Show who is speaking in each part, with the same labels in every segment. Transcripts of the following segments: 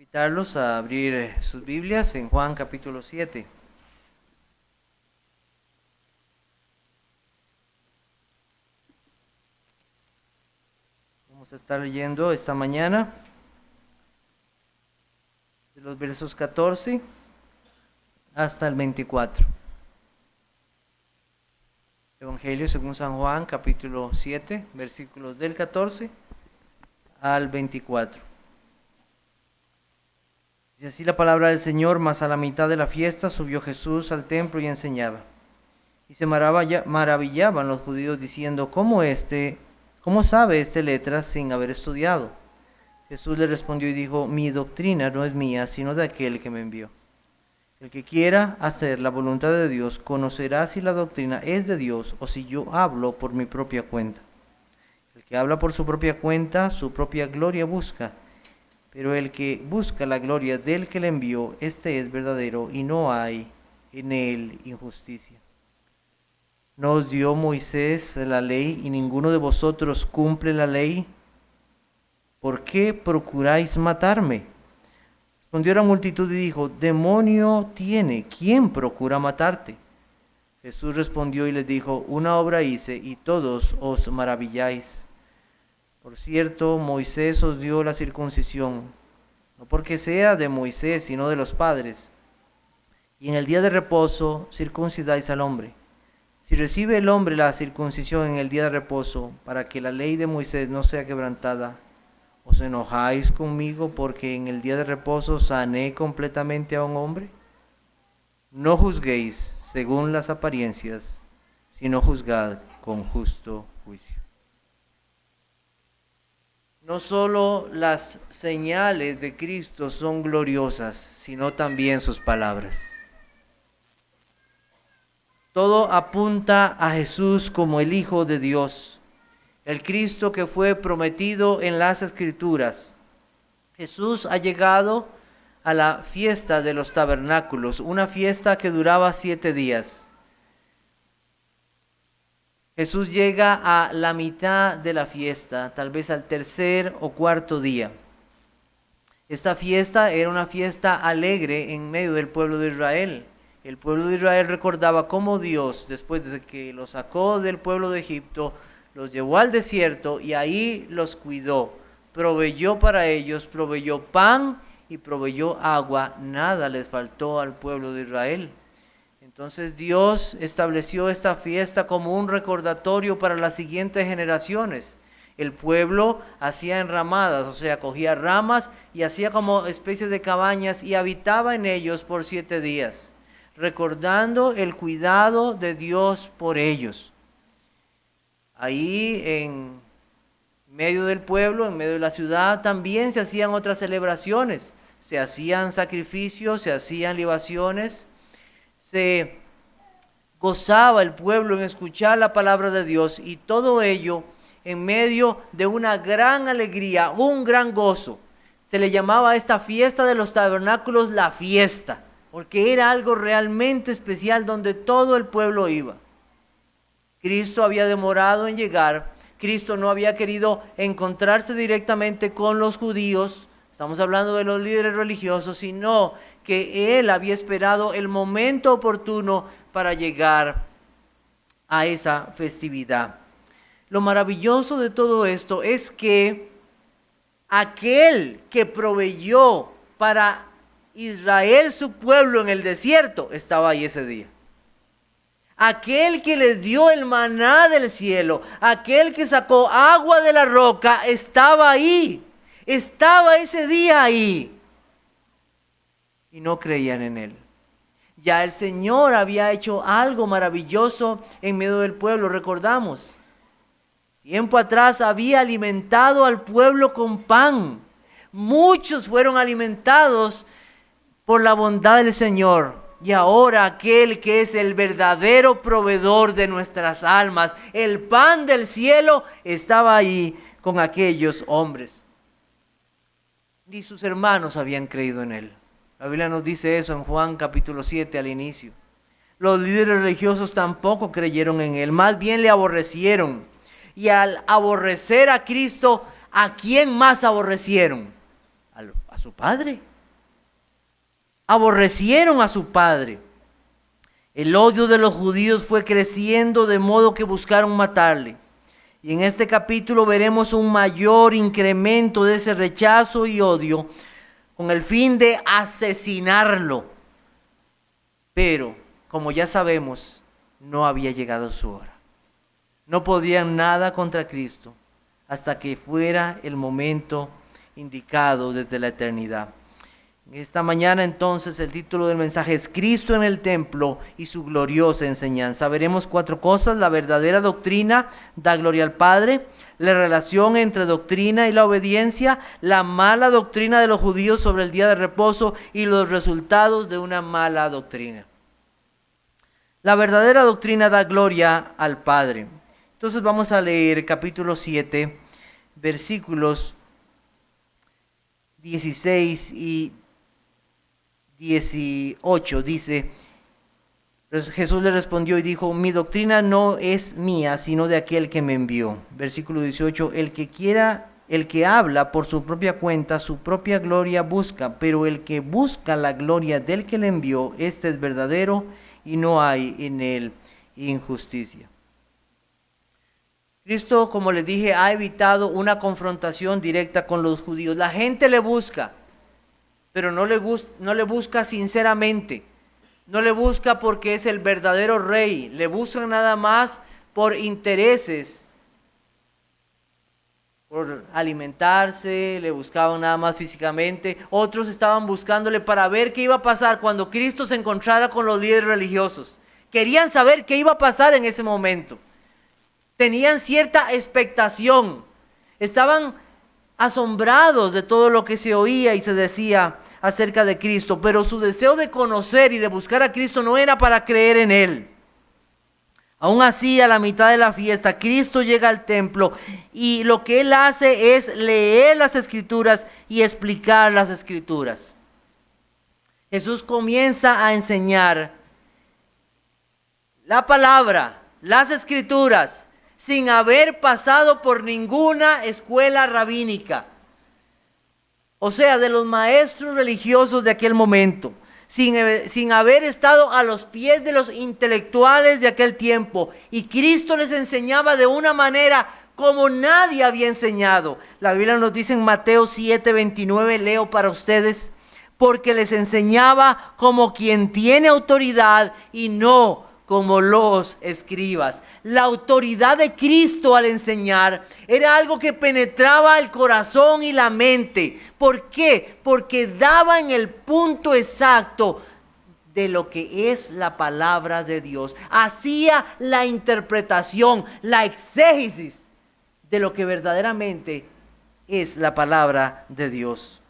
Speaker 1: Invitarlos a abrir sus Biblias en Juan capítulo 7. Vamos a estar leyendo esta mañana de los versos 14 hasta el 24. Evangelio según San Juan capítulo 7, versículos del 14 al 24. Dice así la palabra del Señor: mas a la mitad de la fiesta subió Jesús al templo y enseñaba. Y se maravillaban los judíos diciendo: ¿Cómo sabe este letras sin haber estudiado? Jesús le respondió y dijo: mi doctrina no es mía, sino de aquel que me envió. El que quiera hacer la voluntad de Dios conocerá si la doctrina es de Dios o si yo hablo por mi propia cuenta. El que habla por su propia cuenta, su propia gloria busca. Pero el que busca la gloria del que le envió, este es verdadero y no hay en él injusticia. ¿No os dio Moisés la ley y ninguno de vosotros cumple la ley? ¿Por qué procuráis matarme? Respondió la multitud y dijo: demonio tiene, ¿quién procura matarte? Jesús respondió y les dijo: una obra hice y todos os maravilláis. Por cierto, Moisés os dio la circuncisión, no porque sea de Moisés, sino de los padres. Y en el día de reposo circuncidáis al hombre. Si recibe el hombre la circuncisión en el día de reposo, para que la ley de Moisés no sea quebrantada, ¿os enojáis conmigo porque en el día de reposo sané completamente a un hombre? No juzguéis según las apariencias, sino juzgad con justo juicio. No solo las señales de Cristo son gloriosas, sino también sus palabras. Todo apunta a Jesús como el Hijo de Dios, el Cristo que fue prometido en las Escrituras. Jesús ha llegado a la fiesta de los tabernáculos, una fiesta que duraba 7 días. Jesús llega a la mitad de la fiesta, tal vez al tercer o cuarto día. Esta fiesta era una fiesta alegre en medio del pueblo de Israel. El pueblo de Israel recordaba cómo Dios, después de que los sacó del pueblo de Egipto, los llevó al desierto y ahí los cuidó. Proveyó para ellos, proveyó pan y proveyó agua. Nada les faltó al pueblo de Israel. Entonces Dios estableció esta fiesta como un recordatorio para las siguientes generaciones. El pueblo hacía enramadas, o sea, cogía ramas y hacía como especies de cabañas y habitaba en ellos por 7 días, recordando el cuidado de Dios por ellos. Ahí en medio del pueblo, en medio de la ciudad, también se hacían otras celebraciones. Se hacían sacrificios, se hacían libaciones. Se gozaba el pueblo en escuchar la palabra de Dios, y todo ello en medio de una gran alegría, un gran gozo. Se le llamaba a esta fiesta de los tabernáculos la fiesta, porque era algo realmente especial donde todo el pueblo iba. Cristo había demorado en llegar. Cristo no había querido encontrarse directamente con los judíos. Estamos hablando de los líderes religiosos, sino que Él había esperado el momento oportuno para llegar a esa festividad. Lo maravilloso de todo esto es que aquel que proveyó para Israel, su pueblo, en el desierto, estaba ahí ese día. Aquel que les dio el maná del cielo, aquel que sacó agua de la roca, estaba ahí. Estaba ese día ahí. Y no creían en Él. Ya el Señor había hecho algo maravilloso en medio del pueblo, recordamos. Tiempo atrás había alimentado al pueblo con pan. Muchos fueron alimentados por la bondad del Señor. Y ahora aquel que es el verdadero proveedor de nuestras almas, el pan del cielo, estaba ahí con aquellos hombres. Ni sus hermanos habían creído en Él. La Biblia nos dice eso en Juan capítulo 7 al inicio. Los líderes religiosos tampoco creyeron en Él, más bien le aborrecieron. Y al aborrecer a Cristo, ¿a quién más aborrecieron? A su Padre. aborrecieron a su padre. El odio de los judíos fue creciendo de modo que buscaron matarle. Y en este capítulo veremos un mayor incremento de ese rechazo y odio con el fin de asesinarlo. Pero, como ya sabemos, no había llegado su hora. No podían nada contra Cristo hasta que fuera el momento indicado desde la eternidad. Esta mañana entonces el título del mensaje es Cristo en el templo y su gloriosa enseñanza. Veremos 4 cosas: la verdadera doctrina da gloria al Padre, la relación entre doctrina y la obediencia, la mala doctrina de los judíos sobre el día de reposo y los resultados de una mala doctrina. La verdadera doctrina da gloria al Padre. Entonces vamos a leer capítulo 7, versículos 16 y 18, dice: Jesús le respondió y dijo: mi doctrina no es mía, sino de aquel que me envió. Versículo 18: el que habla por su propia cuenta, su propia gloria busca, pero el que busca la gloria del que le envió, este es verdadero y no hay en él injusticia. Cristo, como les dije, ha evitado una confrontación directa con los judíos. La gente le busca, pero no le busca sinceramente. No le busca porque es el verdadero rey. Le buscan nada más por intereses, por alimentarse, le buscaban nada más físicamente. Otros estaban buscándole para ver qué iba a pasar cuando Cristo se encontrara con los líderes religiosos. Querían saber qué iba a pasar en ese momento. Tenían cierta expectación. Estaban asombrados de todo lo que se oía y se decía acerca de Cristo, pero su deseo de conocer y de buscar a Cristo no era para creer en Él. Aún así, a la mitad de la fiesta, Cristo llega al templo y lo que Él hace es leer las Escrituras y explicar las Escrituras. Jesús comienza a enseñar la palabra, las Escrituras, sin haber pasado por ninguna escuela rabínica. O sea, de los maestros religiosos de aquel momento, sin haber estado a los pies de los intelectuales de aquel tiempo. Y Cristo les enseñaba de una manera como nadie había enseñado. La Biblia nos dice en Mateo 7:29, leo para ustedes: porque les enseñaba como quien tiene autoridad y no como los escribas. La autoridad de Cristo al enseñar era algo que penetraba el corazón y la mente. ¿Por qué? Porque daba en el punto exacto de lo que es la palabra de Dios. Hacía la interpretación, la exégesis de lo que verdaderamente es la palabra de Dios.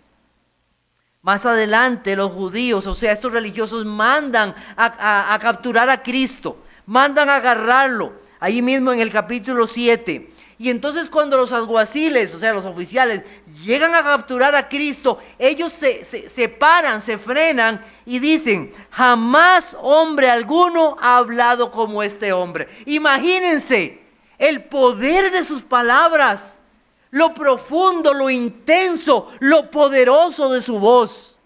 Speaker 1: Más adelante los judíos, o sea, estos religiosos, mandan a capturar a Cristo, mandan a agarrarlo, ahí mismo en el capítulo 7. Y entonces cuando los alguaciles, o sea, los oficiales, llegan a capturar a Cristo, ellos se paran, se frenan y dicen: jamás hombre alguno ha hablado como este hombre. Imagínense el poder de sus palabras. Lo profundo, lo intenso, lo poderoso de su voz,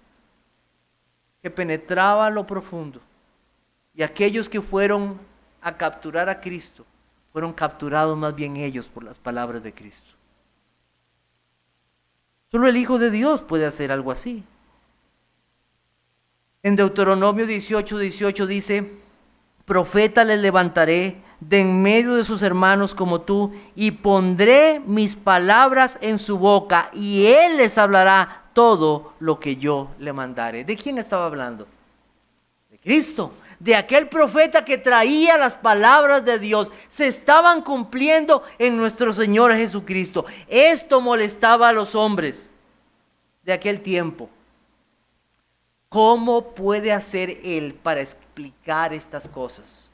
Speaker 1: que penetraba lo profundo. Y aquellos que fueron a capturar a Cristo, fueron capturados más bien ellos por las palabras de Cristo. Solo el Hijo de Dios puede hacer algo así. En Deuteronomio 18:18 dice: profeta le levantaré de en medio de sus hermanos como tú, y pondré mis palabras en su boca, y él les hablará todo lo que yo le mandare. ¿De quién estaba hablando? De Cristo, de aquel profeta que traía las palabras de Dios. Se estaban cumpliendo en nuestro Señor Jesucristo. Esto molestaba a los hombres de aquel tiempo. ¿Cómo puede hacer Él para explicar estas cosas?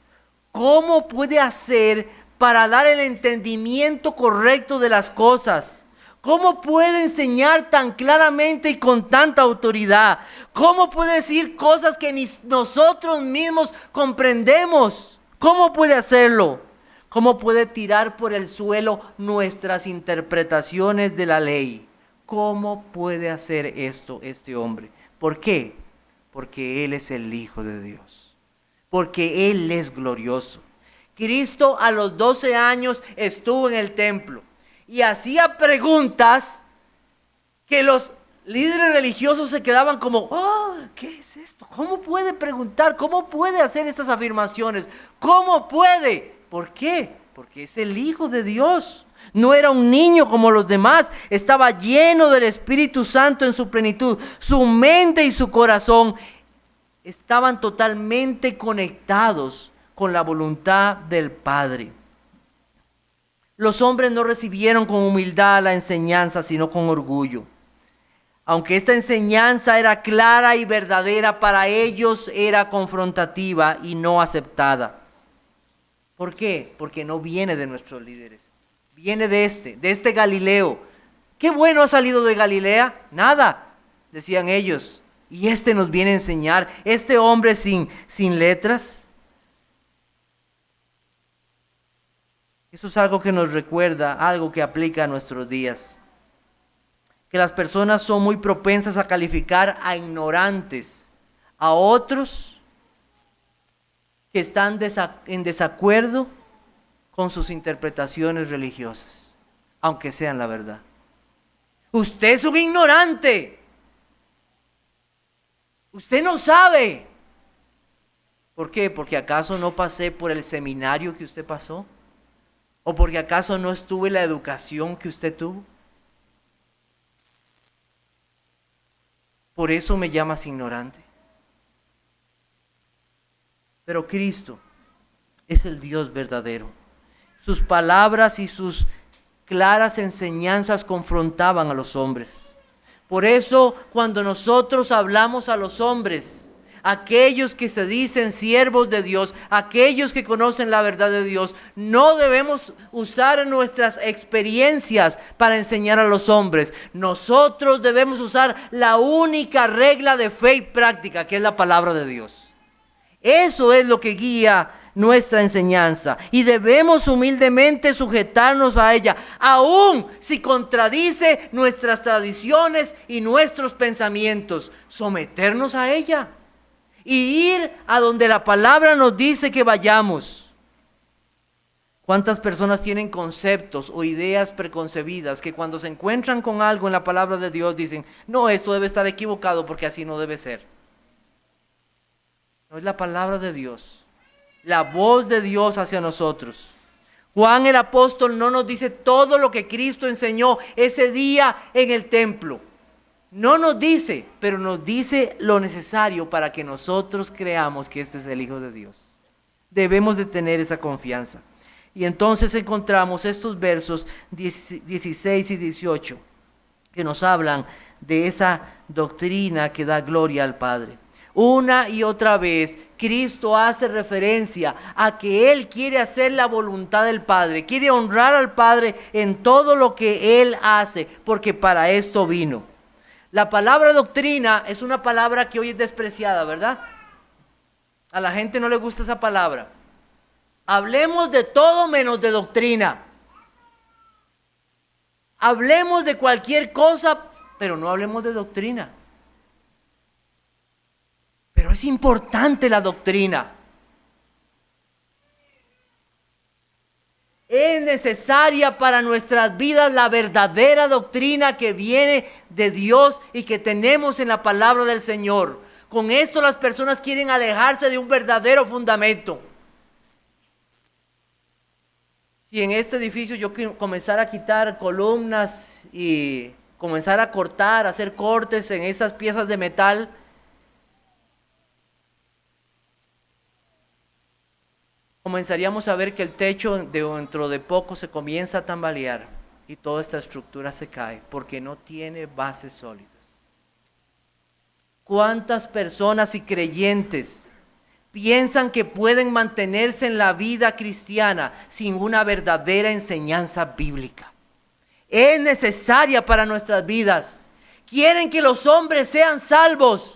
Speaker 1: ¿Cómo puede hacer para dar el entendimiento correcto de las cosas? ¿Cómo puede enseñar tan claramente y con tanta autoridad? ¿Cómo puede decir cosas que ni nosotros mismos comprendemos? ¿Cómo puede hacerlo? ¿Cómo puede tirar por el suelo nuestras interpretaciones de la ley? ¿Cómo puede hacer esto este hombre? ¿Por qué? Porque Él es el Hijo de Dios. Porque Él es glorioso. Cristo a los 12 años estuvo en el templo y hacía preguntas que los líderes religiosos se quedaban como, ¿qué es esto? ¿Cómo puede preguntar? ¿Cómo puede hacer estas afirmaciones? ¿Cómo puede? ¿Por qué? Porque es el Hijo de Dios. No era un niño como los demás, estaba lleno del Espíritu Santo en su plenitud. Su mente y su corazón estaban totalmente conectados con la voluntad del Padre. Los hombres no recibieron con humildad la enseñanza, sino con orgullo. Aunque esta enseñanza era clara y verdadera, para ellos era confrontativa y no aceptada. ¿Por qué? Porque no viene de nuestros líderes. Viene de este Galileo. ¿Qué bueno ha salido de Galilea? Nada, decían ellos. Y este nos viene a enseñar, este hombre sin letras. Eso es algo que nos recuerda, algo que aplica a nuestros días. Que las personas son muy propensas a calificar a ignorantes, a otros que están en desacuerdo con sus interpretaciones religiosas, aunque sean la verdad. Usted es un ignorante. Usted no sabe. ¿Por qué? ¿Porque acaso no pasé por el seminario que usted pasó? ¿O porque acaso no estuve en la educación que usted tuvo? Por eso me llamas ignorante. Pero Cristo es el Dios verdadero. Sus palabras y sus claras enseñanzas confrontaban a los hombres. Por eso, cuando nosotros hablamos a los hombres, aquellos que se dicen siervos de Dios, aquellos que conocen la verdad de Dios, no debemos usar nuestras experiencias para enseñar a los hombres. Nosotros debemos usar la única regla de fe y práctica, que es la palabra de Dios. Eso es lo que guía nuestra enseñanza y debemos humildemente sujetarnos a ella, aun si contradice nuestras tradiciones y nuestros pensamientos. Someternos a ella y ir a donde la palabra nos dice que vayamos. ¿Cuántas personas tienen conceptos o ideas preconcebidas que cuando se encuentran con algo en la palabra de Dios dicen, no, esto debe estar equivocado porque así no debe ser? No es la palabra de Dios, la voz de Dios hacia nosotros. Juan el apóstol no nos dice todo lo que Cristo enseñó ese día en el templo. No nos dice, pero nos dice lo necesario para que nosotros creamos que este es el Hijo de Dios. Debemos de tener esa confianza. Y entonces encontramos estos versos 16 y 18 que nos hablan de esa doctrina que da gloria al Padre. Una y otra vez, Cristo hace referencia a que Él quiere hacer la voluntad del Padre, quiere honrar al Padre en todo lo que Él hace, porque para esto vino. La palabra doctrina es una palabra que hoy es despreciada, ¿verdad? A la gente no le gusta esa palabra. Hablemos de todo menos de doctrina. Hablemos de cualquier cosa, pero no hablemos de doctrina. Pero es importante la doctrina. Es necesaria para nuestras vidas la verdadera doctrina que viene de Dios y que tenemos en la palabra del Señor. Con esto las personas quieren alejarse de un verdadero fundamento. Si en este edificio yo comenzara a quitar columnas y comenzara a cortar, a hacer cortes en esas piezas de metal, comenzaríamos a ver que el techo dentro de poco se comienza a tambalear y toda esta estructura se cae porque no tiene bases sólidas. ¿Cuántas personas y creyentes piensan que pueden mantenerse en la vida cristiana sin una verdadera enseñanza bíblica? Es necesaria para nuestras vidas. Quieren que los hombres sean salvos.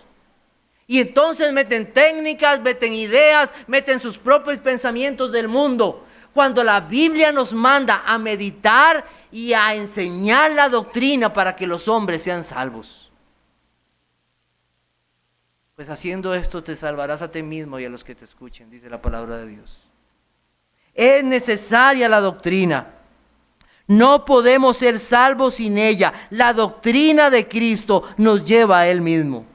Speaker 1: Y entonces meten técnicas, meten ideas, meten sus propios pensamientos del mundo. Cuando la Biblia nos manda a meditar y a enseñar la doctrina para que los hombres sean salvos. pues haciendo esto te salvarás a ti mismo y a los que te escuchen, dice la palabra de Dios. Es necesaria la doctrina. No podemos ser salvos sin ella. La doctrina de Cristo nos lleva a Él mismo.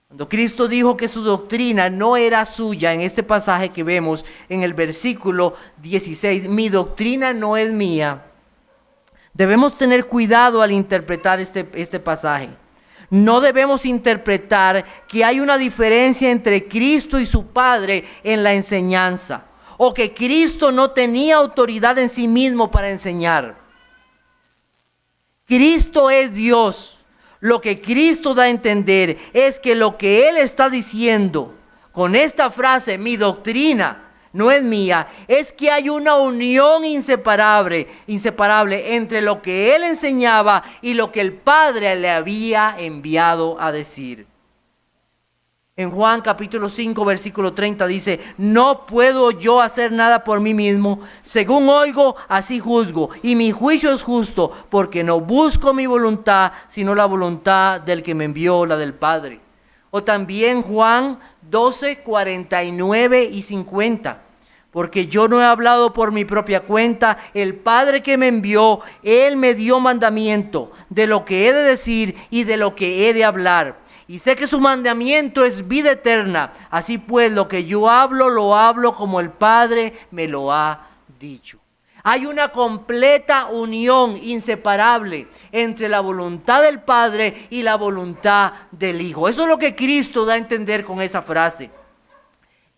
Speaker 1: Cuando Cristo dijo que su doctrina no era suya, en este pasaje que vemos en el versículo 16, mi doctrina no es mía. Debemos tener cuidado al interpretar este pasaje. No debemos interpretar que hay una diferencia entre Cristo y su Padre en la enseñanza, o que Cristo no tenía autoridad en sí mismo para enseñar. Cristo es Dios. Lo que Cristo da a entender es que lo que Él está diciendo con esta frase, mi doctrina no es mía, es que hay una unión inseparable entre lo que Él enseñaba y lo que el Padre le había enviado a decir. En Juan capítulo 5 versículo 30 dice, no puedo yo hacer nada por mí mismo, según oigo, así juzgo, y mi juicio es justo, porque no busco mi voluntad, sino la voluntad del que me envió, la del Padre. O también Juan 12, 49 y 50. Porque yo no he hablado por mi propia cuenta, el Padre que me envió, Él me dio mandamiento de lo que he de decir y de lo que he de hablar. Y sé que su mandamiento es vida eterna. Así pues, lo que yo hablo, lo hablo como el Padre me lo ha dicho. Hay una completa unión inseparable entre la voluntad del Padre y la voluntad del Hijo. Eso es lo que Cristo da a entender con esa frase.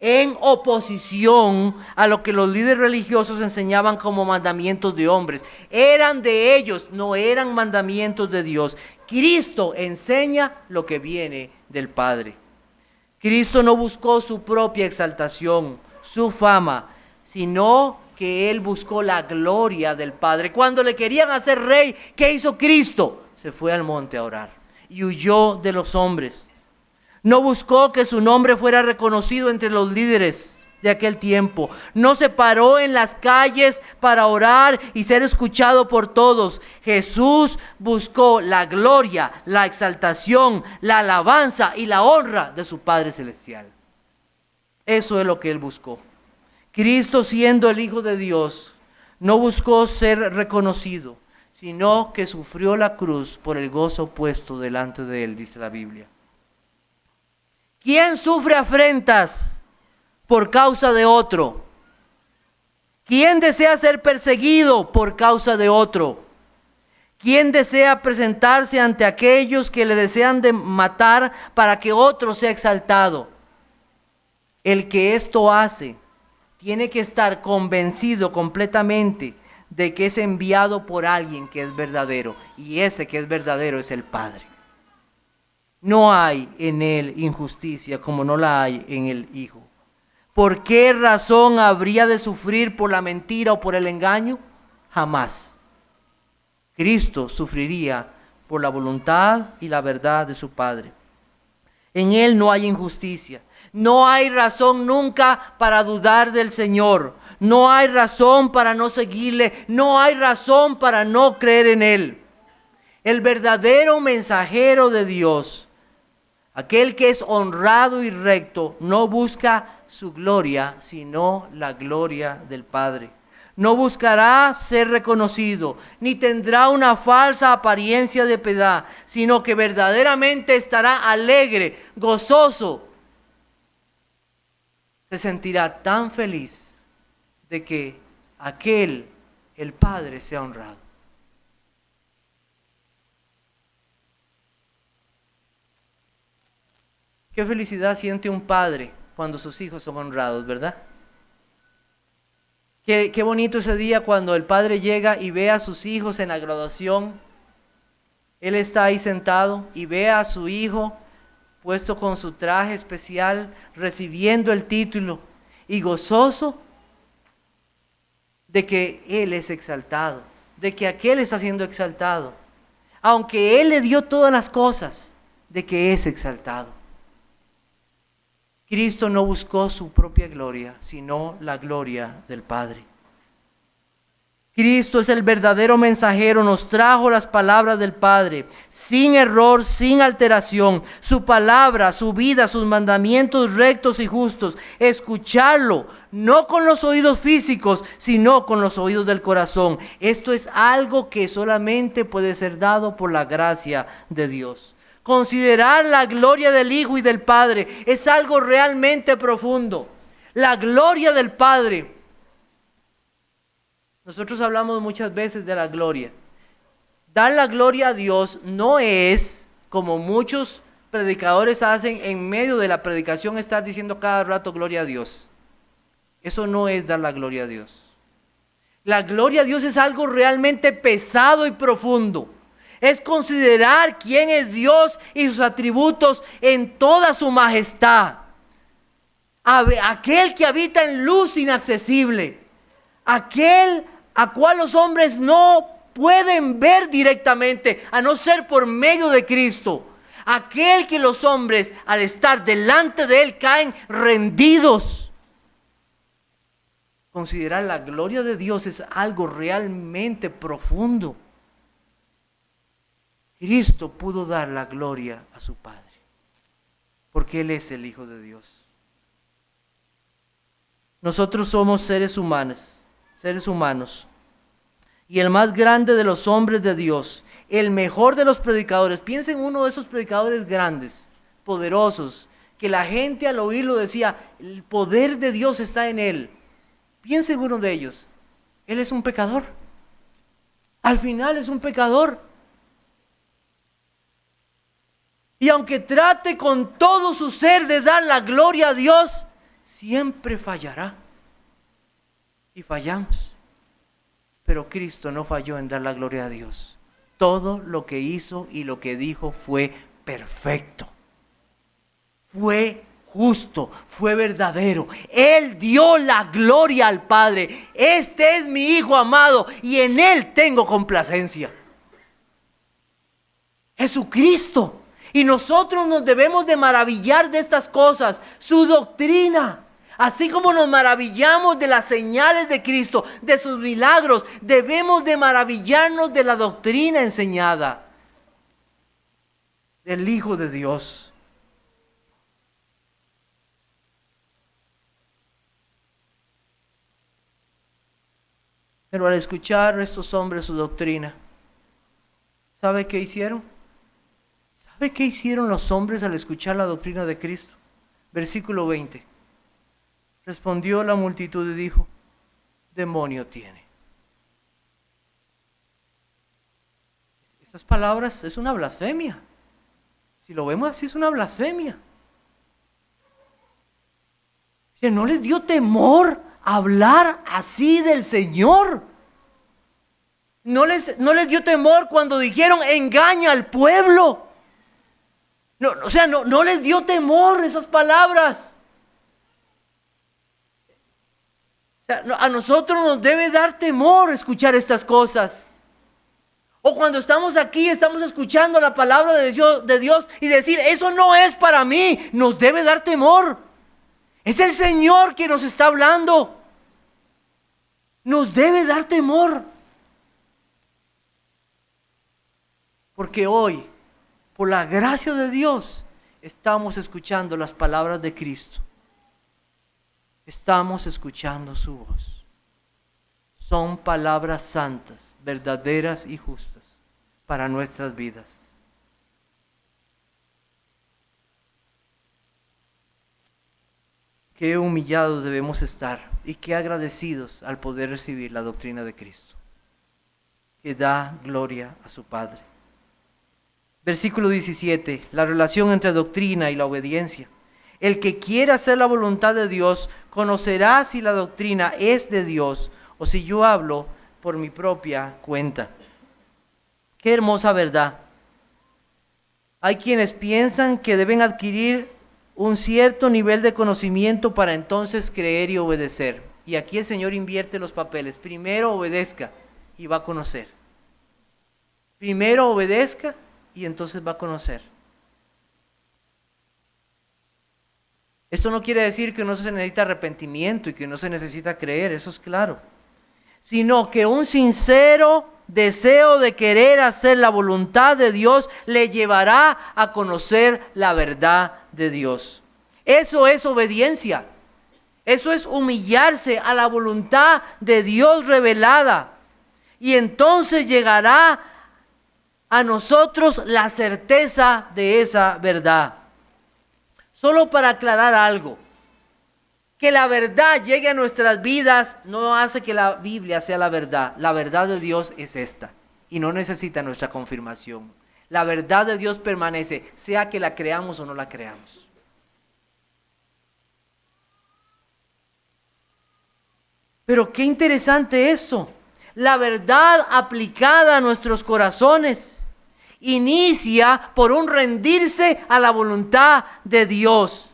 Speaker 1: En oposición a lo que los líderes religiosos enseñaban como mandamientos de hombres. Eran de ellos, no eran mandamientos de Dios. Cristo enseña lo que viene del Padre. Cristo no buscó su propia exaltación, su fama, sino que Él buscó la gloria del Padre. Cuando le querían hacer rey, ¿qué hizo Cristo? Se fue al monte a orar y huyó de los hombres. No buscó que su nombre fuera reconocido entre los líderes de aquel tiempo. No se paró en las calles para orar y ser escuchado por todos. Jesús buscó la gloria, la exaltación, la alabanza y la honra de su Padre Celestial. Eso es lo que Él buscó. Cristo, siendo el Hijo de Dios, no buscó ser reconocido, sino que sufrió la cruz por el gozo puesto delante de Él, dice la Biblia. ¿Quién sufre afrentas por causa de otro? ¿Quién desea ser perseguido por causa de otro? ¿Quién desea presentarse ante aquellos que le desean de matar para que otro sea exaltado? El que esto hace tiene que estar convencido completamente de que es enviado por alguien que es verdadero, y ese que es verdadero es el Padre. No hay en Él injusticia como no la hay en el Hijo. ¿Por qué razón habría de sufrir por la mentira o por el engaño? Jamás. Cristo sufriría por la voluntad y la verdad de su Padre. En Él no hay injusticia. No hay razón nunca para dudar del Señor. No hay razón para no seguirle. No hay razón para no creer en Él. El verdadero mensajero de Dios, aquel que es honrado y recto, no busca su gloria, sino la gloria del Padre. No buscará ser reconocido, ni tendrá una falsa apariencia de piedad, sino que verdaderamente estará alegre, gozoso. Se sentirá tan feliz de que aquel, el Padre, sea honrado. Qué felicidad siente un padre cuando sus hijos son honrados, ¿verdad? Qué bonito ese día cuando el padre llega y ve a sus hijos en la graduación. Él está ahí sentado y ve a su hijo puesto con su traje especial, recibiendo el título y gozoso de que él es exaltado, de que aquel está siendo exaltado, aunque él le dio todas las cosas, de que es exaltado. Cristo no buscó su propia gloria, sino la gloria del Padre. Cristo es el verdadero mensajero, nos trajo las palabras del Padre, sin error, sin alteración. Su palabra, su vida, sus mandamientos rectos y justos. Escucharlo, no con los oídos físicos, sino con los oídos del corazón. Esto es algo que solamente puede ser dado por la gracia de Dios. Considerar la gloria del Hijo y del Padre es algo realmente profundo. La gloria del Padre. Nosotros hablamos muchas veces de la gloria. Dar la gloria a Dios no es, como muchos predicadores hacen, en medio de la predicación estar diciendo cada rato gloria a Dios. Eso no es dar la gloria a Dios. La gloria a Dios es algo realmente pesado y profundo. Es considerar quién es Dios y sus atributos en toda su majestad. Aquel que habita en luz inaccesible. Aquel a cual los hombres no pueden ver directamente, a no ser por medio de Cristo. Aquel que los hombres, al estar delante de Él, caen rendidos. Considerar la gloria de Dios es algo realmente profundo. Cristo pudo dar la gloria a su Padre, porque Él es el Hijo de Dios. Nosotros somos seres humanos, y el más grande de los hombres de Dios, el mejor de los predicadores. Piensen en uno de esos predicadores grandes, poderosos, que la gente al oírlo decía, el poder de Dios está en él. Piensen en uno de ellos. Él es un pecador. Al final es un pecador. Y aunque trate con todo su ser de dar la gloria a Dios, siempre fallará. Y fallamos. Pero Cristo no falló en dar la gloria a Dios. Todo lo que hizo y lo que dijo fue perfecto. Fue justo, fue verdadero. Él dio la gloria al Padre. Este es mi Hijo amado y en Él tengo complacencia. Jesucristo. Y nosotros nos debemos de maravillar de estas cosas. Su doctrina. Así como nos maravillamos de las señales de Cristo, de sus milagros, debemos de maravillarnos de la doctrina enseñada del Hijo de Dios. Pero al escuchar a estos hombres su doctrina, ¿sabe qué hicieron? ¿Sabe qué hicieron los hombres al escuchar la doctrina de Cristo? Versículo 20. Respondió la multitud y dijo, demonio tiene. Esas palabras es una blasfemia. Si lo vemos así es una blasfemia. ¿No les dio temor hablar así del Señor? ¿No les dio temor cuando dijeron engaña al pueblo? No les dio temor esas palabras. A nosotros nos debe dar temor escuchar estas cosas. O cuando estamos aquí, estamos escuchando la palabra de Dios y decir, eso no es para mí, nos debe dar temor. Es el Señor que nos está hablando. Nos debe dar temor. Porque hoy, por la gracia de Dios, estamos escuchando las palabras de Cristo. Estamos escuchando su voz. Son palabras santas, verdaderas y justas para nuestras vidas. Qué humillados debemos estar y qué agradecidos al poder recibir la doctrina de Cristo, que da gloria a su Padre. Versículo 17, la relación entre doctrina y la obediencia. El que quiera hacer la voluntad de Dios conocerá si la doctrina es de Dios o si yo hablo por mi propia cuenta. Qué hermosa verdad. Hay quienes piensan que deben adquirir un cierto nivel de conocimiento para entonces creer y obedecer. Y aquí el Señor invierte los papeles. Primero obedezca y va a conocer. Primero obedezca y entonces va a conocer. Esto no quiere decir que no se necesita arrepentimiento y que no se necesita creer, eso es claro. sino que un sincero deseo de querer hacer la voluntad de Dios le llevará a conocer la verdad de Dios. Eso es obediencia. Eso es humillarse a la voluntad de Dios revelada. Y entonces llegará a nosotros la certeza de esa verdad. Solo para aclarar algo, que la verdad llegue a nuestras vidas no hace que la Biblia sea la verdad. La verdad de Dios es esta y no necesita nuestra confirmación. La verdad de Dios permanece, sea que la creamos o no la creamos. Pero qué interesante eso. La verdad aplicada a nuestros corazones inicia por un rendirse a la voluntad de Dios.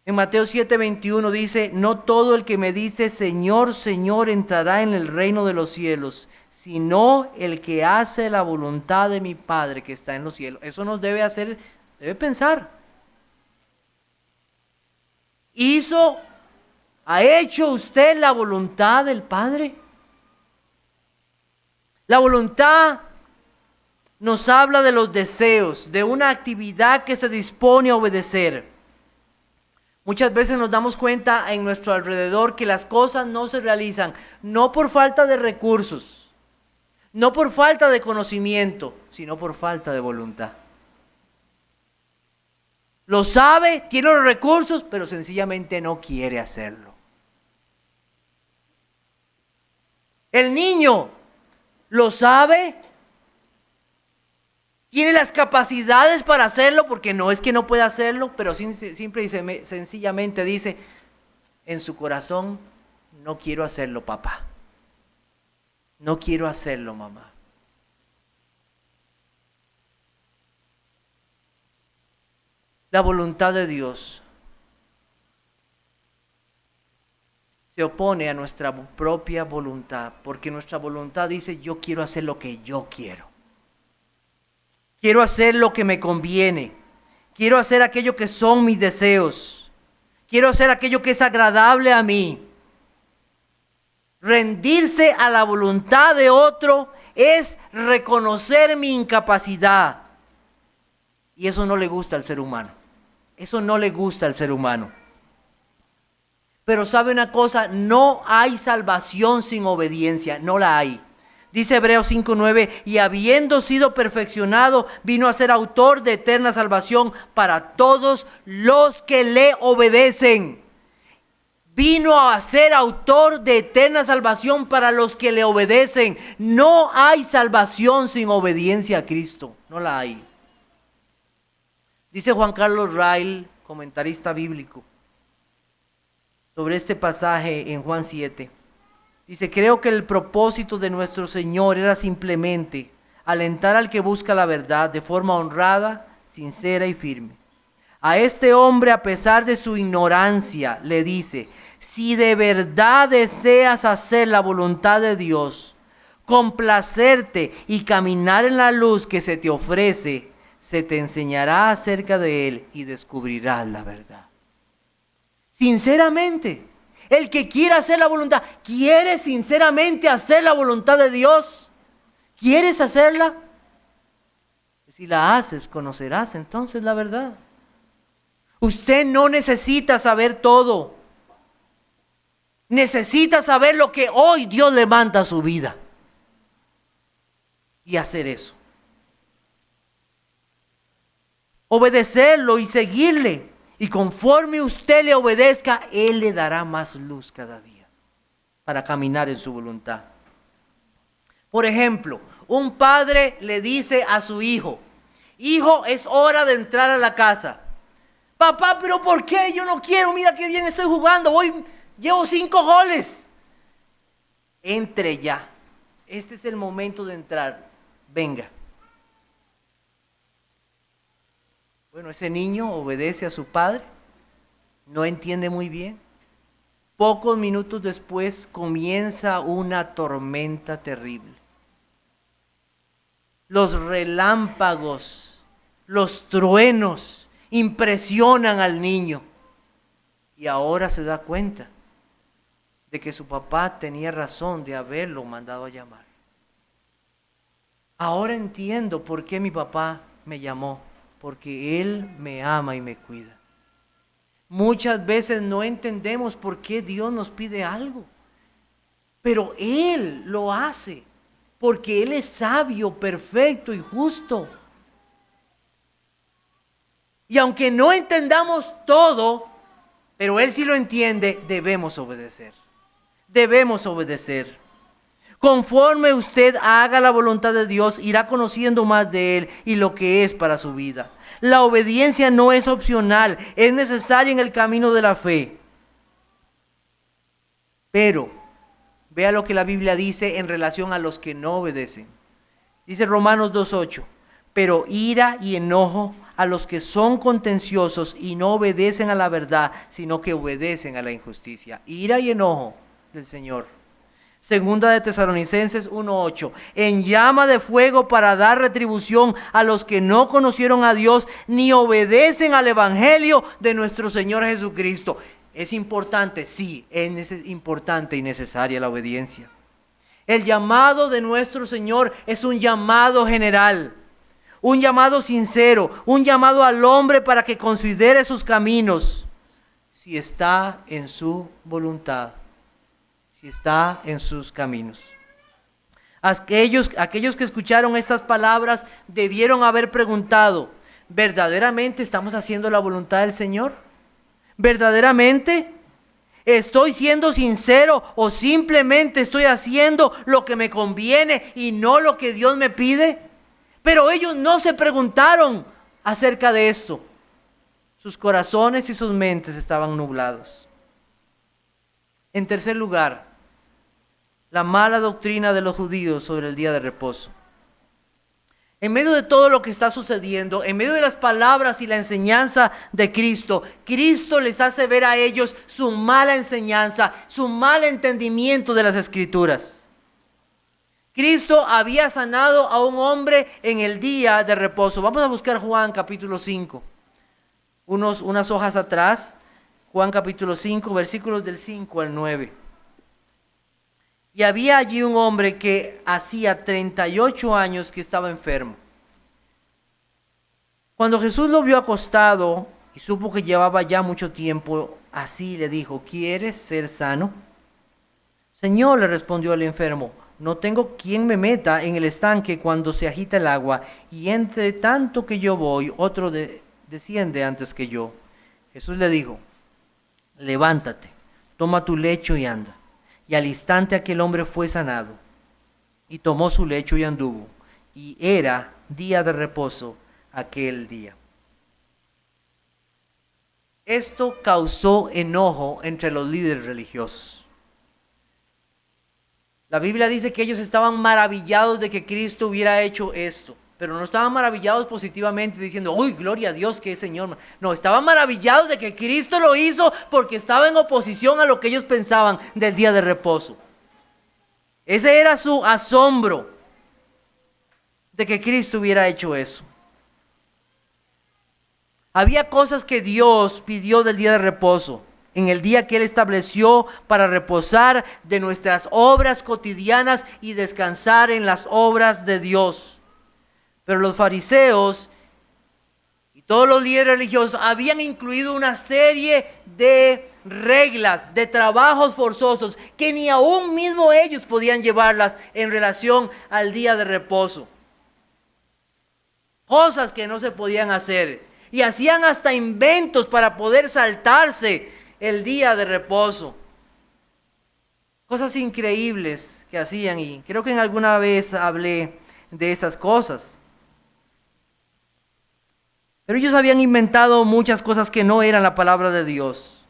Speaker 1: En Mateo 7:21 dice, no todo el que me dice Señor, Señor entrará en el reino de los cielos, sino el que hace la voluntad de mi Padre que está en los cielos. Eso nos debe hacer, debe pensar. ¿Ha hecho usted la voluntad del Padre? La voluntad nos habla de los deseos, de una actividad que se dispone a obedecer. Muchas veces nos damos cuenta en nuestro alrededor que las cosas no se realizan, no por falta de recursos, no por falta de conocimiento, sino por falta de voluntad. Lo sabe, tiene los recursos, pero sencillamente no quiere hacerlo. El niño lo sabe, tiene las capacidades para hacerlo, porque no es que no pueda hacerlo, pero simple y sencillamente dice en su corazón, no quiero hacerlo, papá. No quiero hacerlo, mamá. La voluntad de Dios se opone a nuestra propia voluntad, porque nuestra voluntad dice, yo quiero hacer lo que yo quiero. Quiero hacer lo que me conviene. Quiero hacer aquello que son mis deseos. Quiero hacer aquello que es agradable a mí. Rendirse a la voluntad de otro es reconocer mi incapacidad. Y eso no le gusta al ser humano. Eso no le gusta al ser humano. Pero sabe una cosa, no hay salvación sin obediencia, no la hay. Dice Hebreos 5:9, y habiendo sido perfeccionado, vino a ser autor de eterna salvación para todos los que le obedecen. Vino a ser autor de eterna salvación para los que le obedecen. No hay salvación sin obediencia a Cristo, no la hay. Dice Juan Carlos Rail, comentarista bíblico, sobre este pasaje en Juan 7. Dice, creo que el propósito de nuestro Señor era simplemente alentar al que busca la verdad de forma honrada, sincera y firme. A este hombre, a pesar de su ignorancia, le dice, si de verdad deseas hacer la voluntad de Dios, complacerte y caminar en la luz que se te ofrece, se te enseñará acerca de Él y descubrirás la verdad. Sinceramente. El que quiera hacer la voluntad, ¿quiere sinceramente hacer la voluntad de Dios? ¿Quieres hacerla? Si la haces, conocerás entonces la verdad. Usted no necesita saber todo. Necesita saber lo que hoy Dios le manda a su vida. Y hacer eso. Obedecerlo y seguirle. Y conforme usted le obedezca, Él le dará más luz cada día para caminar en su voluntad. Por ejemplo, un padre le dice a su hijo, hijo, es hora de entrar a la casa. Papá, pero ¿por qué? Yo no quiero, mira qué bien estoy jugando, llevo 5 goles. Entre ya, este es el momento de entrar, venga. Bueno, ese niño obedece a su padre, no entiende muy bien. Pocos minutos después comienza una tormenta terrible. Los relámpagos, los truenos impresionan al niño. Y ahora se da cuenta de que su papá tenía razón de haberlo mandado a llamar. Ahora entiendo por qué mi papá me llamó, porque Él me ama y me cuida. Muchas veces no entendemos por qué Dios nos pide algo, pero Él lo hace, porque Él es sabio, perfecto y justo. Y aunque no entendamos todo, pero Él sí lo entiende, debemos obedecer. Debemos obedecer. Conforme usted haga la voluntad de Dios, irá conociendo más de Él y lo que es para su vida. La obediencia no es opcional, es necesaria en el camino de la fe. Pero, vea lo que la Biblia dice en relación a los que no obedecen. Dice Romanos 2:8, pero ira y enojo a los que son contenciosos y no obedecen a la verdad, sino que obedecen a la injusticia. Ira y enojo del Señor. Segunda de Tesalonicenses 1:8, en llama de fuego para dar retribución a los que no conocieron a Dios ni obedecen al evangelio de nuestro Señor Jesucristo. Es importante, sí, es importante y necesaria la obediencia. El llamado de nuestro Señor es un llamado general, un llamado sincero, un llamado al hombre para que considere sus caminos, si está en su voluntad. Si está en sus caminos. Aquellos que escucharon estas palabras debieron haber preguntado, ¿verdaderamente estamos haciendo la voluntad del Señor? ¿Verdaderamente? ¿Estoy siendo sincero o simplemente estoy haciendo lo que me conviene y no lo que Dios me pide? Pero ellos no se preguntaron acerca de esto. Sus corazones y sus mentes estaban nublados. En tercer lugar, la mala doctrina de los judíos sobre el día de reposo. En medio de todo lo que está sucediendo, en medio de las palabras y la enseñanza de Cristo, Cristo les hace ver a ellos su mala enseñanza, su mal entendimiento de las Escrituras. Cristo había sanado a un hombre en el día de reposo. Vamos a buscar Juan capítulo 5, unas hojas atrás. Juan capítulo 5, versículos del 5 al 9. Y había allí un hombre que hacía 38 años que estaba enfermo. Cuando Jesús lo vio acostado y supo que llevaba ya mucho tiempo así, le dijo, ¿quieres ser sano? Señor, le respondió el enfermo, no tengo quien me meta en el estanque cuando se agita el agua, y entre tanto que yo voy, otro desciende antes que yo. Jesús le dijo, levántate, toma tu lecho y anda. Y al instante aquel hombre fue sanado, y tomó su lecho y anduvo, y era día de reposo aquel día. Esto causó enojo entre los líderes religiosos. La Biblia dice que ellos estaban maravillados de que Cristo hubiera hecho esto, pero no estaban maravillados positivamente diciendo, uy, gloria a Dios que es Señor. No, estaban maravillados de que Cristo lo hizo porque estaba en oposición a lo que ellos pensaban del día de reposo. Ese era su asombro de que Cristo hubiera hecho eso. Había cosas que Dios pidió del día de reposo, en el día que Él estableció para reposar de nuestras obras cotidianas y descansar en las obras de Dios. Pero los fariseos y todos los líderes religiosos habían incluido una serie de reglas, de trabajos forzosos, que ni aún mismo ellos podían llevarlas en relación al día de reposo. Cosas que no se podían hacer. Y hacían hasta inventos para poder saltarse el día de reposo. Cosas increíbles que hacían, y creo que en alguna vez hablé de esas cosas. Pero ellos habían inventado muchas cosas que no eran la palabra de Dios.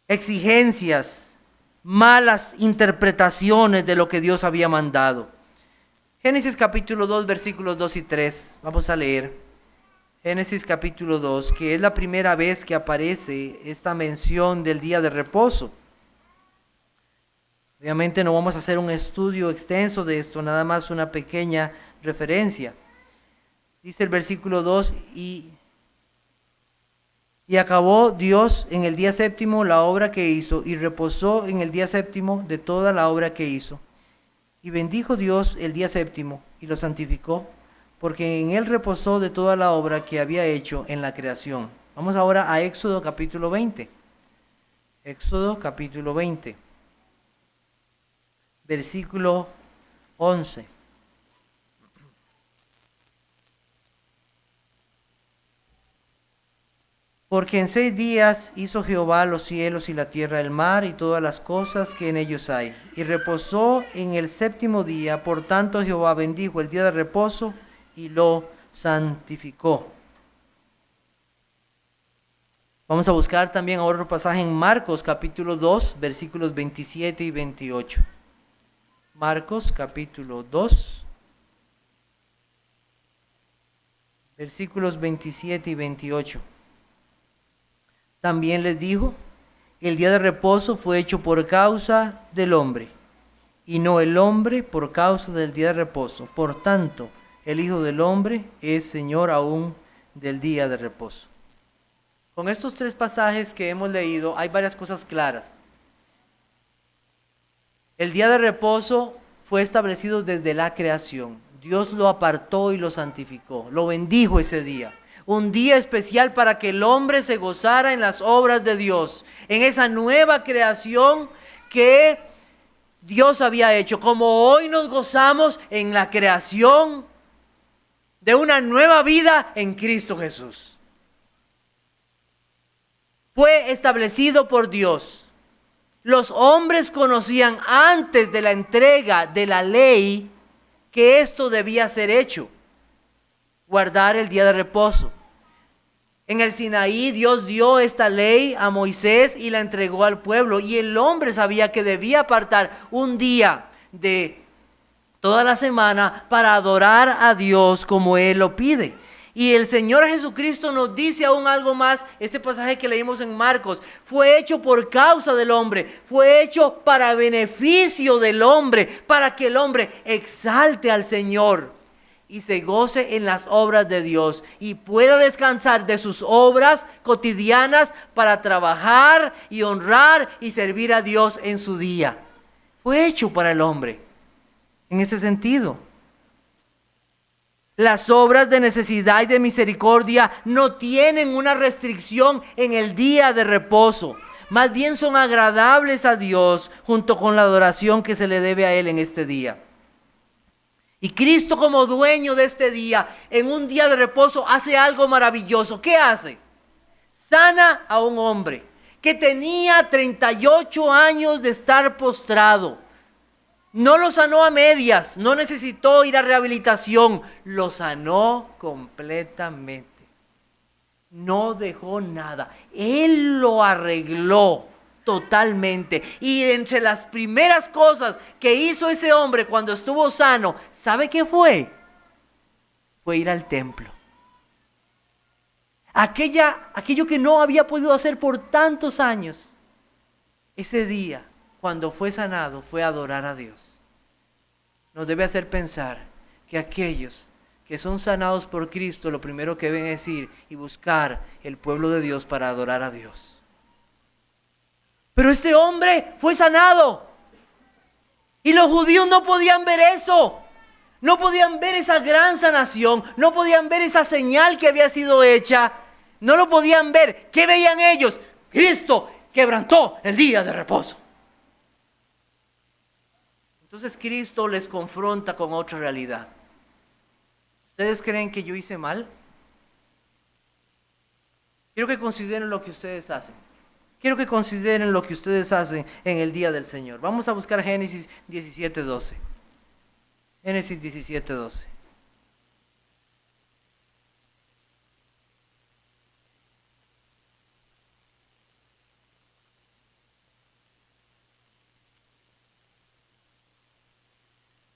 Speaker 1: Exigencias, malas interpretaciones de lo que Dios había mandado. Génesis capítulo 2, versículos 2 y 3. Vamos a leer. Génesis capítulo 2, que es la primera vez que aparece esta mención del día de reposo. Obviamente no vamos a hacer un estudio extenso de esto, nada más una pequeña referencia. Dice el versículo 2, y Y acabó Dios en el día séptimo la obra que hizo, y reposó en el día séptimo de toda la obra que hizo. Y bendijo Dios el día séptimo, y lo santificó, porque en él reposó de toda la obra que había hecho en la creación. Vamos ahora a Éxodo capítulo 20. Éxodo capítulo 20, versículo 11. Porque en 6 días hizo Jehová los cielos y la tierra, el mar y todas las cosas que en ellos hay. Y reposó en el séptimo día. Por tanto Jehová bendijo el día de reposo y lo santificó. Vamos a buscar también otro pasaje en Marcos capítulo 2, versículos 27 y 28. Marcos capítulo 2, versículos 27 y 28. También les dijo, el día de reposo fue hecho por causa del hombre, y no el hombre por causa del día de reposo. Por tanto, el Hijo del Hombre es Señor aún del día de reposo. Con estos 3 pasajes que hemos leído, hay varias cosas claras. El día de reposo fue establecido desde la creación. Dios lo apartó y lo santificó, lo bendijo ese día. Un día especial para que el hombre se gozara en las obras de Dios, en esa nueva creación que Dios había hecho, como hoy nos gozamos en la creación de una nueva vida en Cristo Jesús. Fue establecido por Dios. Los hombres conocían antes de la entrega de la ley que esto debía ser hecho. Guardar el día de reposo. En el Sinaí Dios dio esta ley a Moisés y la entregó al pueblo, y el hombre sabía que debía apartar un día de toda la semana para adorar a Dios como Él lo pide. Y el Señor Jesucristo nos dice aún algo más. Este pasaje que leímos en Marcos fue hecho por causa del hombre, fue hecho para beneficio del hombre, para que el hombre exalte al Señor y se goce en las obras de Dios y pueda descansar de sus obras cotidianas para trabajar y honrar y servir a Dios en su día. Fue hecho para el hombre en ese sentido. Las obras de necesidad y de misericordia no tienen una restricción en el día de reposo. Más bien son agradables a Dios junto con la adoración que se le debe a Él en este día. Y Cristo, como dueño de este día, en un día de reposo hace algo maravilloso. ¿Qué hace? Sana a un hombre que tenía 38 años de estar postrado. No lo sanó a medias, no necesitó ir a rehabilitación, lo sanó completamente. No dejó nada, Él lo arregló totalmente. Y entre las primeras cosas que hizo ese hombre cuando estuvo sano, ¿sabe qué fue? Fue ir al templo. Aquello que no había podido hacer por tantos años, ese día, cuando fue sanado, fue adorar a Dios. Nos debe hacer pensar que aquellos que son sanados por Cristo, lo primero que deben es ir y buscar el pueblo de Dios para adorar a Dios. Pero este hombre fue sanado. Y los judíos no podían ver eso. No podían ver esa gran sanación. No podían ver esa señal que había sido hecha. No lo podían ver. ¿Qué veían ellos? Cristo quebrantó el día de reposo. Entonces Cristo les confronta con otra realidad. ¿Ustedes creen que yo hice mal? Quiero que consideren lo que ustedes hacen. Quiero que consideren lo que ustedes hacen en el día del Señor. Vamos a buscar Génesis 17:12. Génesis 17:12.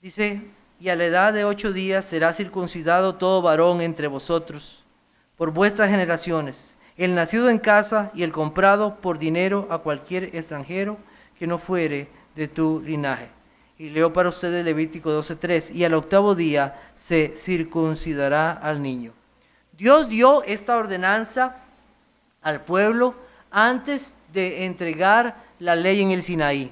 Speaker 1: Dice, y a la edad de 8 días será circuncidado todo varón entre vosotros, por vuestras generaciones, el nacido en casa y el comprado por dinero a cualquier extranjero que no fuere de tu linaje. Y leo para ustedes Levítico 12:3, y al 8º día se circuncidará al niño. Dios dio esta ordenanza al pueblo antes de entregar la ley en el Sinaí.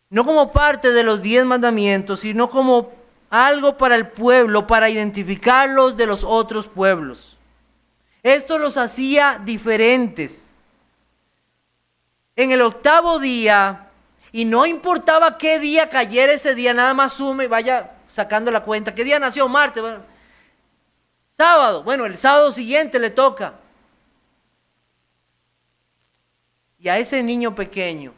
Speaker 1: No como parte de los 10 mandamientos, sino como algo para el pueblo, para identificarlos de los otros pueblos. Esto los hacía diferentes. En el 8º día, y no importaba qué día cayera ese día, nada más sume, vaya sacando la cuenta. ¿Qué día nació? Martes. Bueno, sábado. Bueno, el sábado siguiente le toca. Y a ese niño pequeño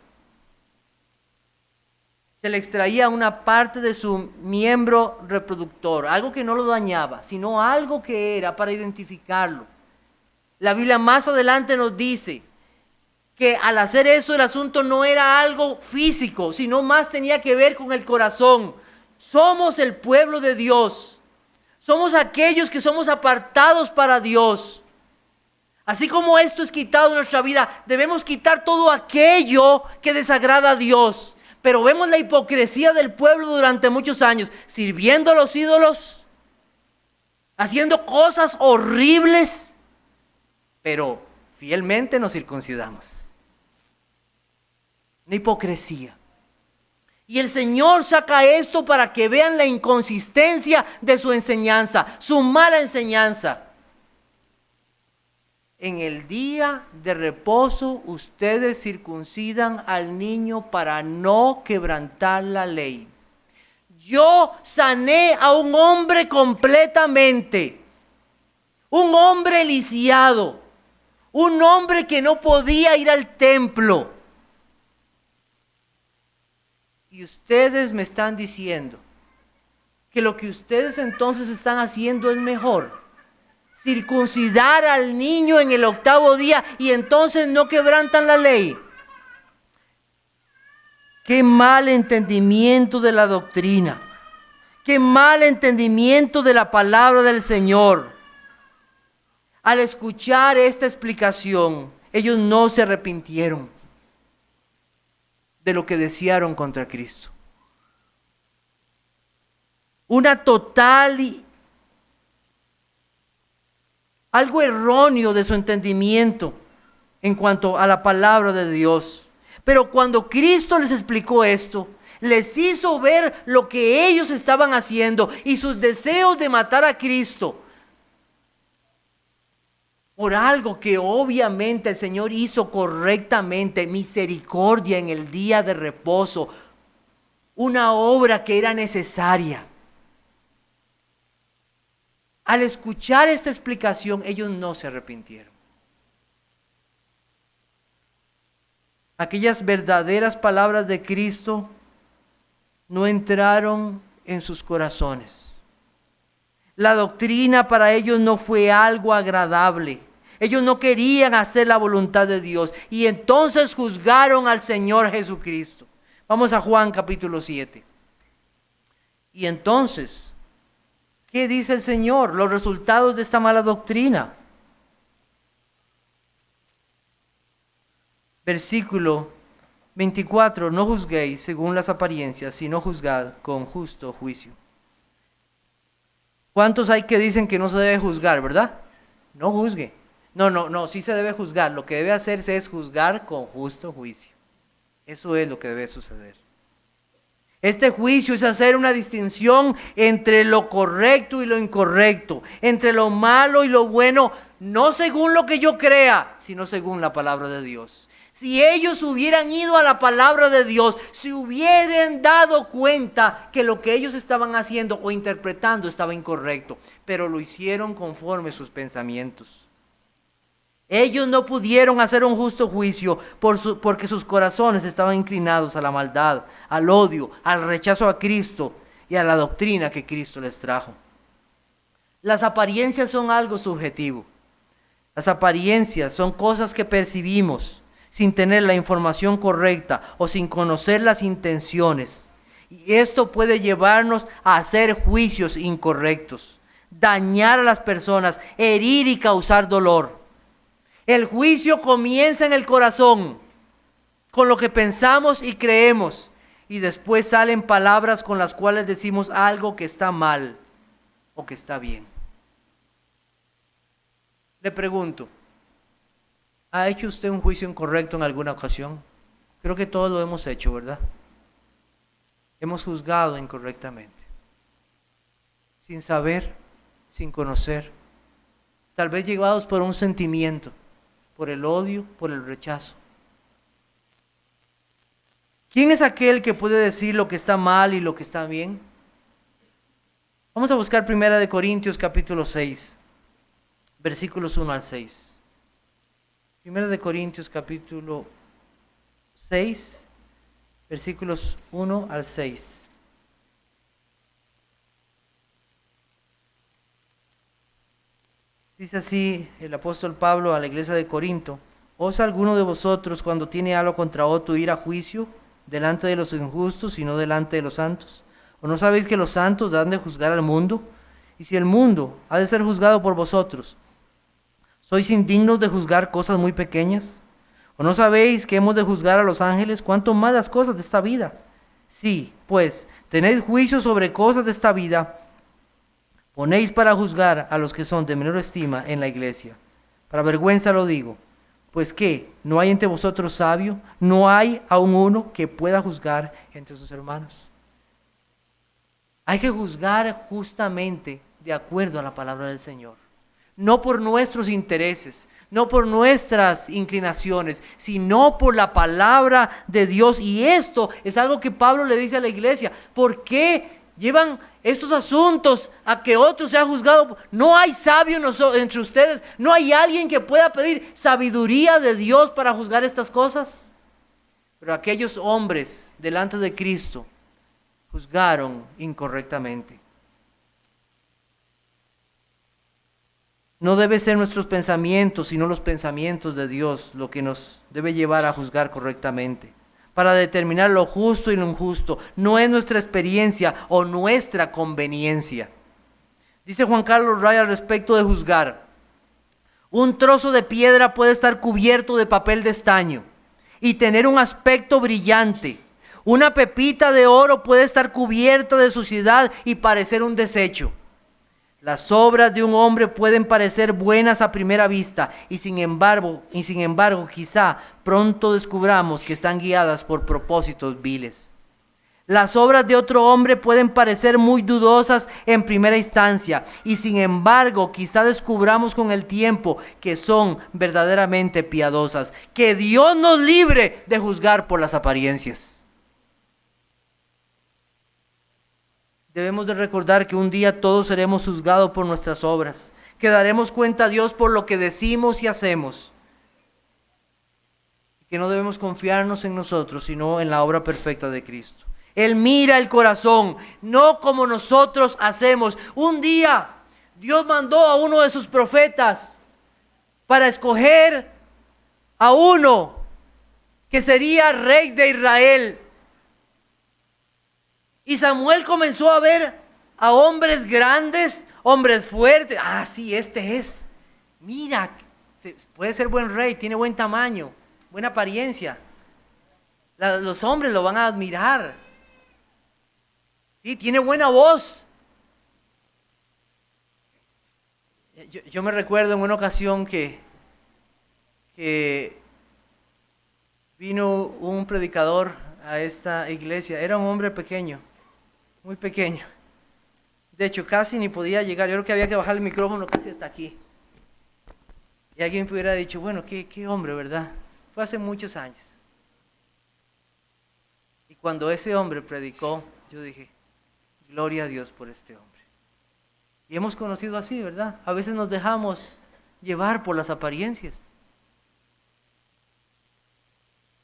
Speaker 1: se le extraía una parte de su miembro reproductor, algo que no lo dañaba, sino algo que era para identificarlo. La Biblia más adelante nos dice que al hacer eso el asunto no era algo físico, sino más tenía que ver con el corazón. Somos el pueblo de Dios. Somos aquellos que somos apartados para Dios. Así como esto es quitado de nuestra vida, debemos quitar todo aquello que desagrada a Dios. Pero vemos la hipocresía del pueblo durante muchos años, sirviendo a los ídolos, haciendo cosas horribles, pero fielmente nos circuncidamos. Una hipocresía. Y el Señor saca esto para que vean la inconsistencia de su enseñanza, su mala enseñanza. En el día de reposo ustedes circuncidan al niño para no quebrantar la ley. Yo sané a un hombre completamente, un hombre lisiado, un hombre que no podía ir al templo. Y ustedes me están diciendo que lo que ustedes entonces están haciendo es mejor. Circuncidar al niño en el 8º día y entonces no quebrantan la ley. Qué mal entendimiento de la doctrina. Qué mal entendimiento de la palabra del Señor. Al escuchar esta explicación, ellos no se arrepintieron de lo que desearon contra Cristo. Una total algo erróneo de su entendimiento en cuanto a la palabra de Dios. Pero cuando Cristo les explicó esto, les hizo ver lo que ellos estaban haciendo y sus deseos de matar a Cristo por algo que obviamente el Señor hizo correctamente, misericordia en el día de reposo, una obra que era necesaria. Al escuchar esta explicación, ellos no se arrepintieron. Aquellas verdaderas palabras de Cristo no entraron en sus corazones. La doctrina para ellos no fue algo agradable. Ellos no querían hacer la voluntad de Dios y entonces juzgaron al Señor Jesucristo. Vamos a Juan capítulo 7. Y entonces, ¿qué dice el Señor? Los resultados de esta mala doctrina. Versículo 24. No juzguéis según las apariencias, sino juzgad con justo juicio. ¿Cuántos hay que dicen que no se debe juzgar, verdad? No juzgue. No, sí se debe juzgar. Lo que debe hacerse es juzgar con justo juicio. Eso es lo que debe suceder. Este juicio es hacer una distinción entre lo correcto y lo incorrecto, entre lo malo y lo bueno, no según lo que yo crea, sino según la palabra de Dios. Si ellos hubieran ido a la palabra de Dios, se hubieran dado cuenta que lo que ellos estaban haciendo o interpretando estaba incorrecto, pero lo hicieron conforme sus pensamientos. Ellos no pudieron hacer un justo juicio porque sus corazones estaban inclinados a la maldad, al odio, al rechazo a Cristo y a la doctrina que Cristo les trajo. Las apariencias son algo subjetivo. Las apariencias son cosas que percibimos sin tener la información correcta o sin conocer las intenciones. Y esto puede llevarnos a hacer juicios incorrectos, dañar a las personas, herir y causar dolor. El juicio comienza en el corazón, con lo que pensamos y creemos, y después salen palabras con las cuales decimos algo que está mal o que está bien. Le pregunto, ¿ha hecho usted un juicio incorrecto en alguna ocasión? Creo que todos lo hemos hecho, ¿verdad? Hemos juzgado incorrectamente, sin saber, sin conocer, tal vez llevados por un sentimiento, por el odio, por el rechazo. ¿Quién es aquel que puede decir lo que está mal y lo que está bien? Vamos a buscar 1 Corintios capítulo 6, versículos 1 al 6. 1 Corintios capítulo 6, versículos 1 al 6. Dice así el apóstol Pablo a la iglesia de Corinto: ¿Osa alguno de vosotros, cuando tiene algo contra otro, ir a juicio delante de los injustos y no delante de los santos? ¿O no sabéis que los santos han de juzgar al mundo? Y si el mundo ha de ser juzgado por vosotros, ¿sois indignos de juzgar cosas muy pequeñas? ¿O no sabéis que hemos de juzgar a los ángeles? ¿Cuánto más las cosas de esta vida? Sí, pues, tenéis juicio sobre cosas de esta vida, ponéis para juzgar a los que son de menor estima en la iglesia. Para vergüenza lo digo. Pues ¿qué? ¿No hay entre vosotros sabio? ¿No hay aún uno que pueda juzgar entre sus hermanos? Hay que juzgar justamente de acuerdo a la palabra del Señor. No por nuestros intereses, no por nuestras inclinaciones, sino por la palabra de Dios. Y esto es algo que Pablo le dice a la iglesia. ¿Por qué llevan estos asuntos a que otro sea juzgado? ¿No hay sabio entre ustedes? ¿No hay alguien que pueda pedir sabiduría de Dios para juzgar estas cosas? Pero aquellos hombres delante de Cristo juzgaron incorrectamente. No debe ser nuestros pensamientos, sino los pensamientos de Dios lo que nos debe llevar a juzgar correctamente, para determinar lo justo y lo injusto. No es nuestra experiencia o nuestra conveniencia. Dice Juan Carlos Ray al respecto de juzgar: un trozo de piedra puede estar cubierto de papel de estaño y tener un aspecto brillante. Una pepita de oro puede estar cubierta de suciedad y parecer un desecho. Las obras de un hombre pueden parecer buenas a primera vista y sin embargo, quizá pronto descubramos que están guiadas por propósitos viles. Las obras de otro hombre pueden parecer muy dudosas en primera instancia y sin embargo quizá descubramos con el tiempo que son verdaderamente piadosas. Que Dios nos libre de juzgar por las apariencias. Debemos de recordar que un día todos seremos juzgados por nuestras obras, que daremos cuenta a Dios por lo que decimos y hacemos, que no debemos confiarnos en nosotros, sino en la obra perfecta de Cristo. Él mira el corazón, no como nosotros hacemos. Un día Dios mandó a uno de sus profetas para escoger a uno que sería rey de Israel. Y Samuel comenzó a ver a hombres grandes, hombres fuertes. Ah, sí, este es. Mira, puede ser buen rey, tiene buen tamaño, buena apariencia. Los hombres lo van a admirar. Sí, tiene buena voz. Yo me recuerdo en una ocasión que vino un predicador a esta iglesia. Era un hombre pequeño. Muy pequeño. De hecho, casi ni podía llegar. Yo creo que había que bajar el micrófono casi hasta aquí. Y alguien hubiera dicho, bueno, qué hombre, ¿verdad? Fue hace muchos años. Y cuando ese hombre predicó, yo dije, gloria a Dios por este hombre. Y hemos conocido así, ¿verdad? A veces nos dejamos llevar por las apariencias.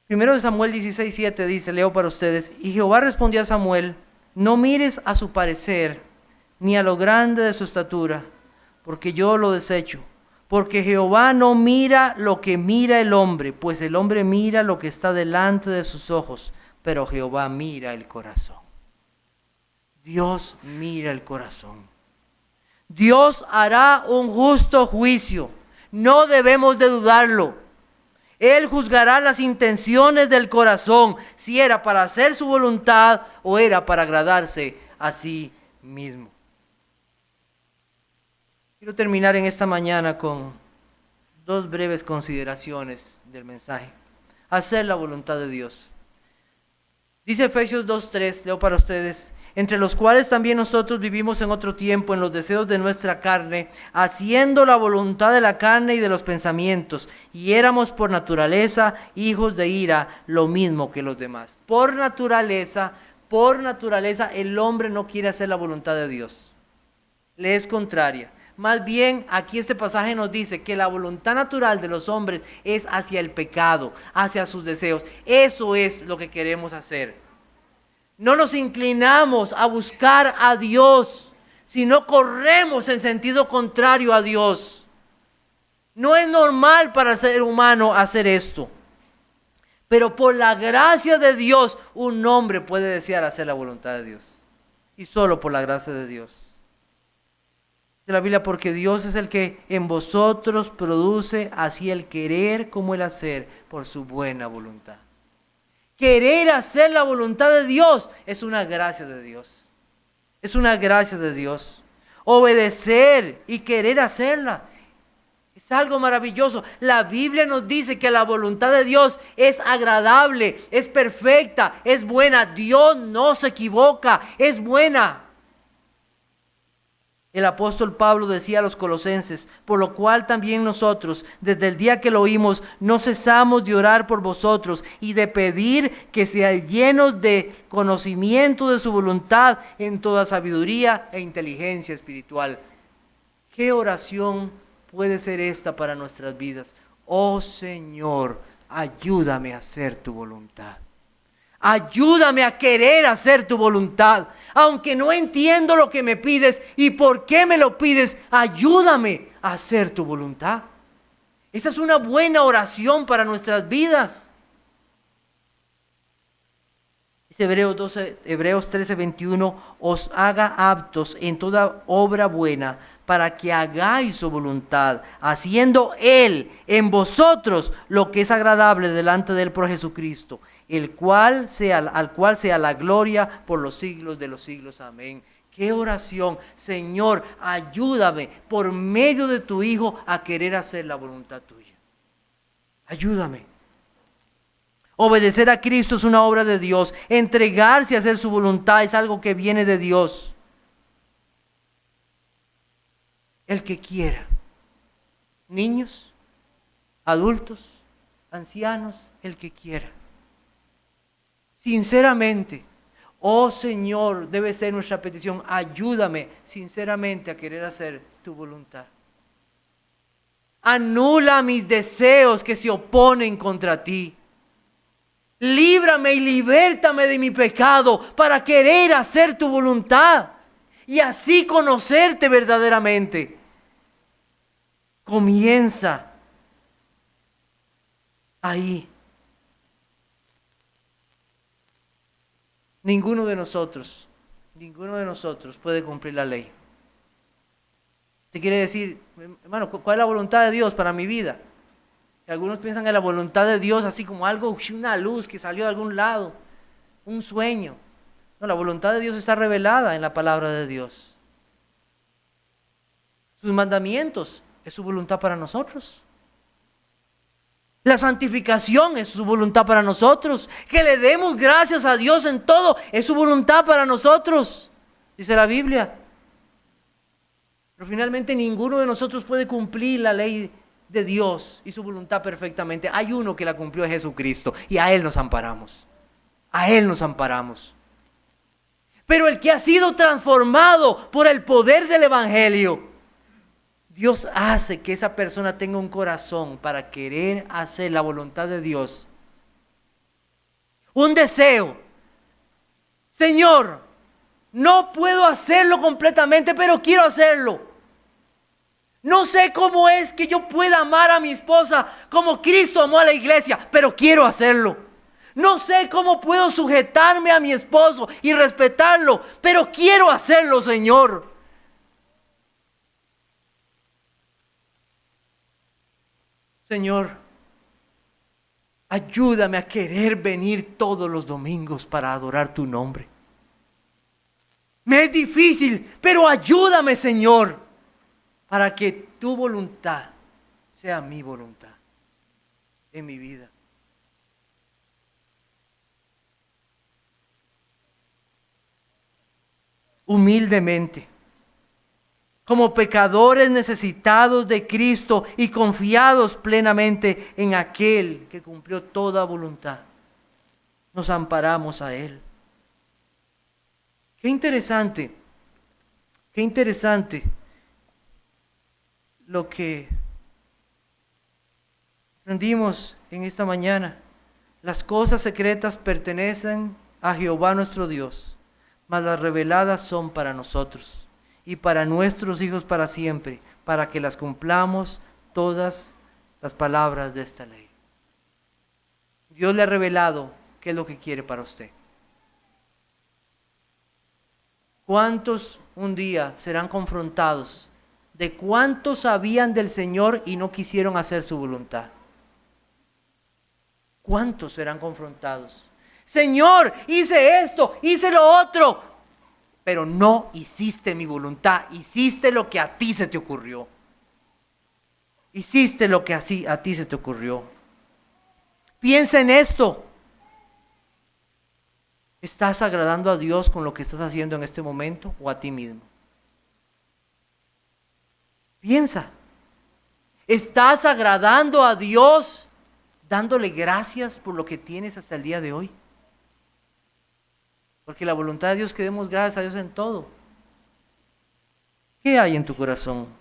Speaker 1: 1 Samuel 16:7 dice, leo para ustedes: y Jehová respondió a Samuel: no mires a su parecer, ni a lo grande de su estatura, porque yo lo desecho. Porque Jehová no mira lo que mira el hombre, pues el hombre mira lo que está delante de sus ojos, pero Jehová mira el corazón. Dios mira el corazón. Dios hará un justo juicio, no debemos de dudarlo. Él juzgará las intenciones del corazón, si era para hacer su voluntad o era para agradarse a sí mismo. Quiero terminar en esta mañana con Dos breves consideraciones del mensaje. Hacer la voluntad de Dios. Dice Efesios 2:3, leo para ustedes, entre los cuales también nosotros vivimos en otro tiempo en los deseos de nuestra carne, haciendo la voluntad de la carne y de los pensamientos, y éramos por naturaleza hijos de ira, lo mismo que los demás. Por naturaleza, el hombre no quiere hacer la voluntad de Dios. Le es contraria. Más bien, aquí este pasaje nos dice que la voluntad natural de los hombres es hacia el pecado, hacia sus deseos. Eso es lo que queremos hacer. No nos inclinamos a buscar a Dios, sino corremos en sentido contrario a Dios. No es normal para el ser humano hacer esto. Pero por la gracia de Dios, un hombre puede desear hacer la voluntad de Dios. Y solo por la gracia de Dios. Dice la Biblia, porque Dios es el que en vosotros produce así el querer como el hacer por su buena voluntad. Querer hacer la voluntad de Dios es una gracia de Dios. Es una gracia de Dios. Obedecer y querer hacerla es algo maravilloso. La Biblia nos dice que la voluntad de Dios es agradable, es perfecta, es buena. Dios no se equivoca, es buena. El apóstol Pablo decía a los colosenses, por lo cual también nosotros, desde el día que lo oímos, no cesamos de orar por vosotros y de pedir que seáis llenos de conocimiento de su voluntad en toda sabiduría e inteligencia espiritual. ¿Qué oración puede ser esta para nuestras vidas? Oh Señor, ayúdame a hacer tu voluntad. Ayúdame a querer hacer tu voluntad. Aunque no entiendo lo que me pides y por qué me lo pides, ayúdame a hacer tu voluntad. Esa es una buena oración para nuestras vidas. Dice Hebreos 13:21, os haga aptos en toda obra buena para que hagáis su voluntad, haciendo Él en vosotros lo que es agradable delante de Él por Jesucristo, al cual sea la gloria por los siglos de los siglos. Amén. Qué oración. Señor, ayúdame por medio de tu Hijo a querer hacer la voluntad tuya. Ayúdame. Obedecer a Cristo es una obra de Dios. Entregarse a hacer su voluntad es algo que viene de Dios. El que quiera. Niños, adultos, ancianos, el que quiera. Sinceramente, oh Señor, debe ser nuestra petición, ayúdame sinceramente a querer hacer tu voluntad. Anula mis deseos que se oponen contra ti. Líbrame y libértame de mi pecado para querer hacer tu voluntad y así conocerte verdaderamente. Comienza ahí. Ninguno de nosotros puede cumplir la ley. ¿Te quiere decir, hermano, cuál es la voluntad de Dios para mi vida? Y algunos piensan en la voluntad de Dios así como algo, una luz que salió de algún lado, un sueño. No, la voluntad de Dios está revelada en la palabra de Dios. Sus mandamientos es su voluntad para nosotros. La santificación es su voluntad para nosotros. Que le demos gracias a Dios en todo es su voluntad para nosotros, dice la Biblia. Pero finalmente ninguno de nosotros puede cumplir la ley de Dios y su voluntad perfectamente. Hay uno que la cumplió, es Jesucristo, y a Él nos amparamos. A Él nos amparamos. Pero el que ha sido transformado por el poder del Evangelio, Dios hace que esa persona tenga un corazón para querer hacer la voluntad de Dios. Un deseo. Señor, no puedo hacerlo completamente, pero quiero hacerlo. No sé cómo es que yo pueda amar a mi esposa como Cristo amó a la iglesia, pero quiero hacerlo. No sé cómo puedo sujetarme a mi esposo y respetarlo, pero quiero hacerlo, Señor. Señor, ayúdame a querer venir todos los domingos para adorar tu nombre. Me es difícil, pero ayúdame, Señor, para que tu voluntad sea mi voluntad en mi vida. Humildemente, como pecadores necesitados de Cristo y confiados plenamente en aquel que cumplió toda voluntad, nos amparamos a Él. Qué interesante lo que aprendimos en esta mañana. Las cosas secretas pertenecen a Jehová nuestro Dios, mas las reveladas son para nosotros y para nuestros hijos para siempre, para que las cumplamos todas las palabras de esta ley. Dios le ha revelado qué es lo que quiere para usted. ¿Cuántos un día serán confrontados de cuántos sabían del Señor y no quisieron hacer su voluntad? ¿Cuántos serán confrontados? Señor, hice esto, hice lo otro, pero no hiciste mi voluntad, hiciste lo que a ti se te ocurrió. Hiciste lo que así a ti se te ocurrió. Piensa en esto. ¿Estás agradando a Dios con lo que estás haciendo en este momento o a ti mismo? Piensa. ¿Estás agradando a Dios dándole gracias por lo que tienes hasta el día de hoy? Porque la voluntad de Dios es que demos gracias a Dios en todo. ¿Qué hay en tu corazón?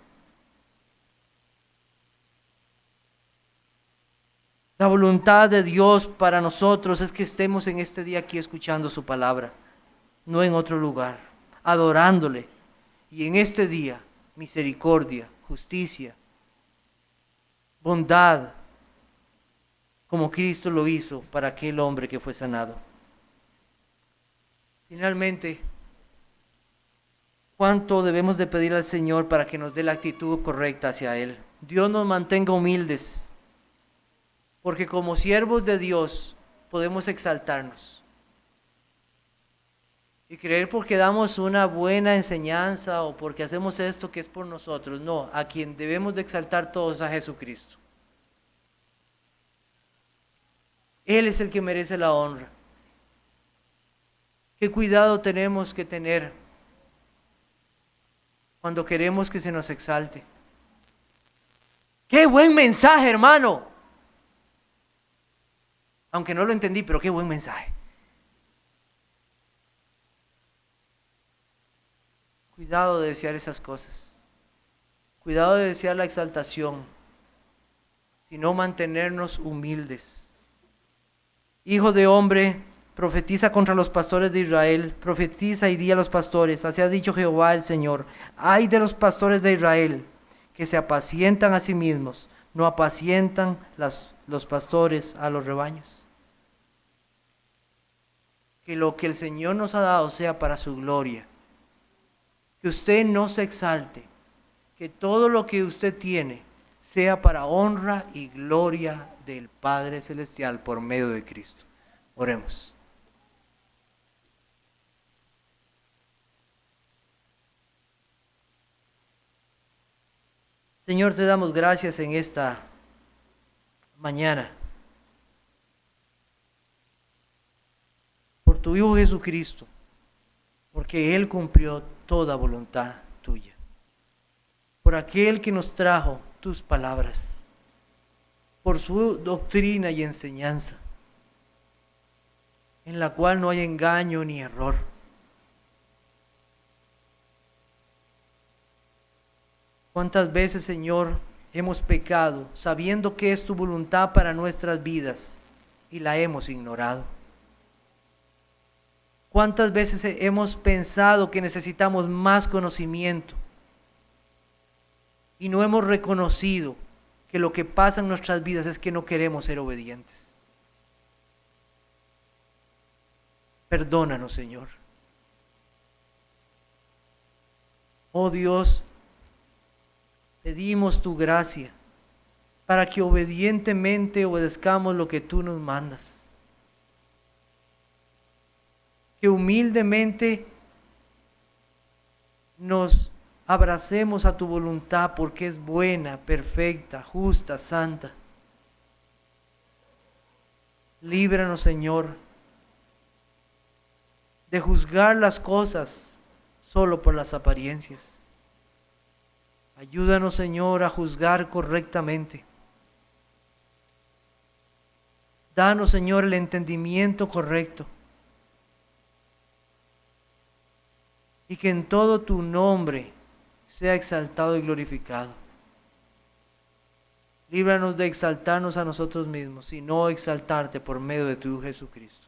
Speaker 1: La voluntad de Dios para nosotros es que estemos en este día aquí escuchando su palabra, no en otro lugar, adorándole. Y en este día, misericordia, justicia, bondad, como Cristo lo hizo para aquel hombre que fue sanado. Finalmente, ¿cuánto debemos de pedir al Señor para que nos dé la actitud correcta hacia Él? Dios nos mantenga humildes. Porque como siervos de Dios podemos exaltarnos y creer porque damos una buena enseñanza o porque hacemos esto que es por nosotros. No, a quien debemos de exaltar todos es a Jesucristo. Él es el que merece la honra. Qué cuidado tenemos que tener cuando queremos que se nos exalte. ¡Qué buen mensaje, hermano! Aunque no lo entendí, pero qué buen mensaje. Cuidado de desear esas cosas. Cuidado de desear la exaltación, sino mantenernos humildes. Hijo de hombre, profetiza contra los pastores de Israel, profetiza y di a los pastores, así ha dicho Jehová el Señor: ay de los pastores de Israel, que se apacientan a sí mismos, no apacientan los pastores a los rebaños. Que lo que el Señor nos ha dado sea para su gloria. Que usted no se exalte. Que todo lo que usted tiene sea para honra y gloria del Padre Celestial por medio de Cristo. Oremos. Señor, te damos gracias en esta mañana por tu Hijo Jesucristo, porque Él cumplió toda voluntad tuya, por aquel que nos trajo tus palabras, por su doctrina y enseñanza, en la cual no hay engaño ni error. ¿Cuántas veces, Señor, hemos pecado sabiendo que es tu voluntad para nuestras vidas y la hemos ignorado? ¿Cuántas veces hemos pensado que necesitamos más conocimiento y no hemos reconocido que lo que pasa en nuestras vidas es que no queremos ser obedientes? Perdónanos, Señor. Oh Dios, pedimos tu gracia para que obedientemente obedezcamos lo que tú nos mandas. Que humildemente nos abracemos a tu voluntad porque es buena, perfecta, justa, santa. Líbranos, Señor, de juzgar las cosas solo por las apariencias. Ayúdanos, Señor, a juzgar correctamente. Danos, Señor, el entendimiento correcto. Y que en todo tu nombre sea exaltado y glorificado. Líbranos de exaltarnos a nosotros mismos y no exaltarte por medio de tu Hijo Jesucristo.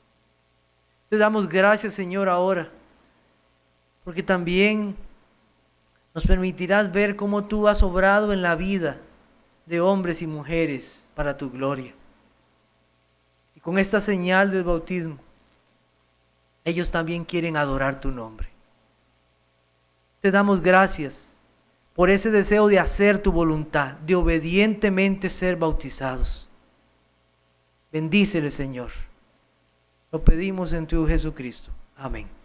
Speaker 1: Te damos gracias, Señor, ahora, porque también nos permitirás ver cómo tú has obrado en la vida de hombres y mujeres para tu gloria. Y con esta señal del bautismo, ellos también quieren adorar tu nombre. Te damos gracias por ese deseo de hacer tu voluntad, de obedientemente ser bautizados. Bendícele, Señor. Lo pedimos en tu Jesucristo. Amén.